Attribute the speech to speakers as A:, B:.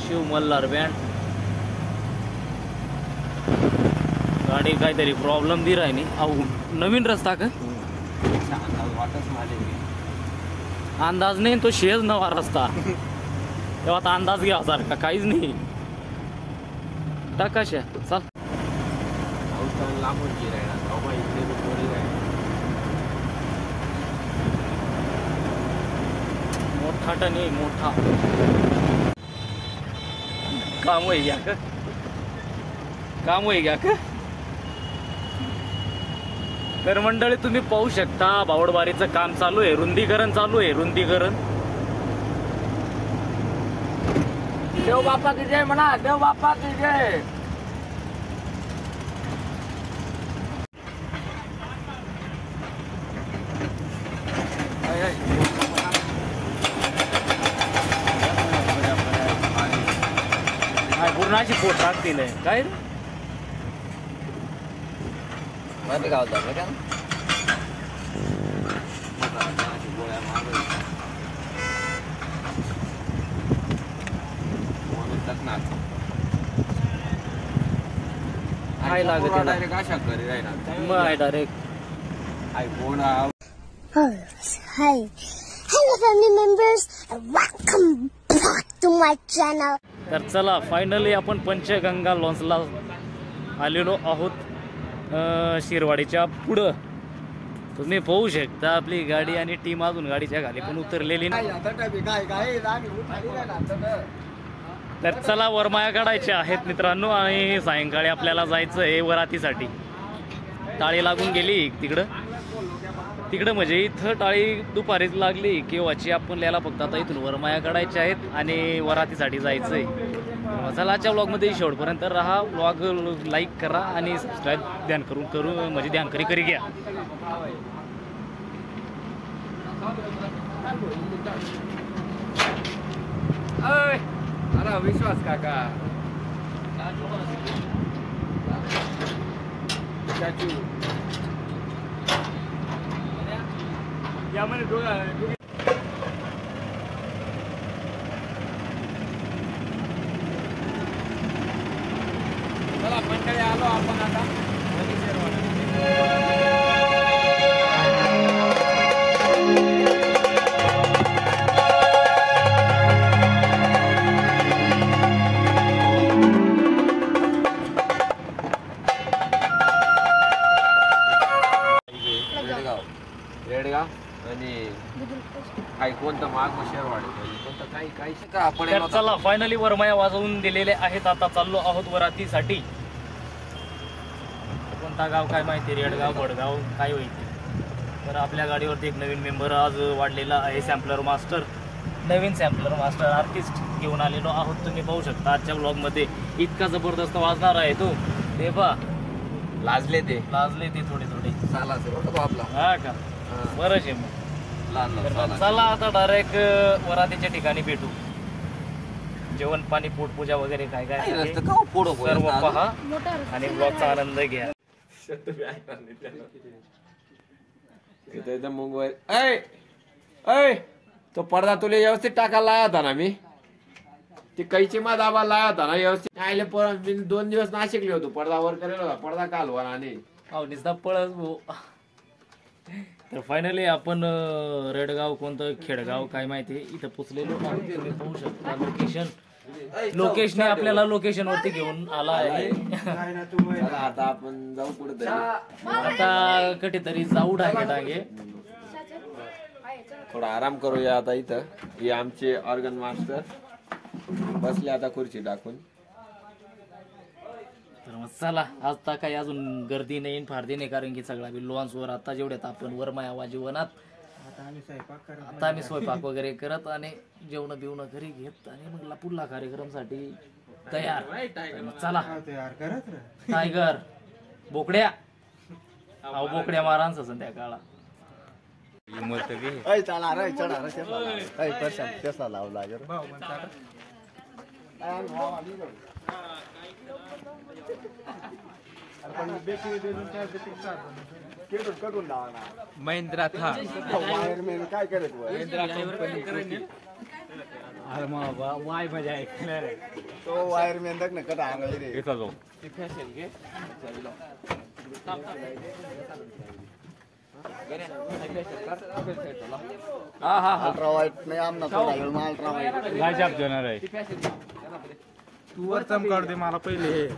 A: Shiv Malhar band गाडी काहीतरी problem दी राहिनी अहो नवीन रस्ता का अंदाज नाही तो शेज नवा रस्ता तेव्हा आता अंदाज घ्या सारखा काहीच नाही टाकाशा चाल मोठा टनी मोठा काम होई घ्या का काम होई घ्या का तर मंडळी तुम्ही पाहू शकता बावडबारीचं काम चालू आहे रुंदीकरण चालू आहे रुंदीकरण देव बापा की जय म्हणा देव बापा की जय पूर्णाची पोट टाकतील काय मध्ये गावता का काय लागत डायरेक्ट अशा घरी राहिला मग direct iPhone
B: Hi. Hello family members and welcome back to my channel.
A: तर चला फायनली आपण पंचगंगा लॉन्सला आलेलो आहोत शिरवाडीच्या पुढं तुम्ही पाहू शकता आपली गाडी आणि टीम अजून गाडीच्या खाली पण उतरलेली नाही तर चला वरमाया काढायच्या आहेत मित्रांनो आणि सायंकाळी आपल्याला जायचं आहे वरातीसाठी टाळी लागून गेली तिकडं म्हणजे इथं टाळी दुपारीच लागली केव्हाची आपण याला फक्त आता इथून वरमाया काढायच्या आहेत आणि वरातीसाठी जायचं आहे चला आजच्या ब्लॉगमध्ये शेवटपर्यंत राहा ब्लॉग लाईक करा आणि सबस्क्राईब करू म्हणजे ध्यान करी घ्या
C: अरे विश्वास काका या म्हणे चला मंडळी आलो आपण आता रेडगाव आणि काही कोणतं माग शेरवाडी कोणतं काही आपण
A: चला फायनली वरमाया वाजवून दिलेले आहेत आता चाललो आहोत वरातीसाठी कोणता गाव काय माहिती रेडगाव बडगाव काय होईल तर आपल्या गाडीवरती एक नवीन मेंबर आज वाढलेला आहे सॅम्पलर मास्टर नवीन सॅम्पलर मास्टर आर्टिस्ट घेऊन आलेलो आहोत तुम्ही पाहू शकता आजच्या ब्लॉगमध्ये इतका जबरदस्त वाजणार आहे तो ते पहा
C: लाजले ते
A: थोडे
C: चाला आपला
A: हा का बरंच आहे मग चला आता डायरेक्ट वरातीच्या ठिकाणी भेटू जेवण पाणी पोटपूजा वगैरे काय सर्व पहा आणि ब्लॉगचा आनंद घ्या
C: तो पडदा तुला व्यवस्थित टाकायला लाया होता ना मी ती कैची मा दाबा लाया होता ना व्यवस्थित आले मी 2 दिवस नाशिकले होतो पडदा वर करेल होता पडदा कालवा आणि
A: निसदा पळस भाऊ तर फायनली आपण रेडगाव कोणतं खेडगाव काय माहिती इथं पोचलेलो तुम्ही पाहू शकता लोकेशन आपल्याला लोकेशन वरती घेऊन आला आहे
C: आता आपण जाऊ पुढे
A: आता कुठेतरी जाऊ डागे
C: थोडा आराम करूया आता इथं हे आमचे ऑर्गन मास्टर बसले आता खुर्ची टाकून
A: तर मग चला आता काही अजून गर्दी नाही फारदी नाही कारण की सगळा लॉन्सवर आता जेवढ्यात आपण वरमाया वाजीवनात आता आम्ही स्वयंपाक वगैरे करत आणि जेवण बिवणं घरी घेत आणि मग पुढला कार्यक्रमसाठी तयार चला टायगर बोकड्या बोकड्या मारांच त्या काळा
C: महिंद्रा था
D: काय करत
A: अरे मग वाय मजा ऐकणार रे.
D: तो वायर में अंदर न कटा आंगळे रे.
A: इथं जाऊ.
C: ती फॅशन घे हा हा हा
D: अल्ट्रा वाईट नाही आमना थोडा वेळ मग अल्ट्रा वाईट.
A: काय छाप देणार आहे.
D: तू वर चमकाड दे मला पहिले.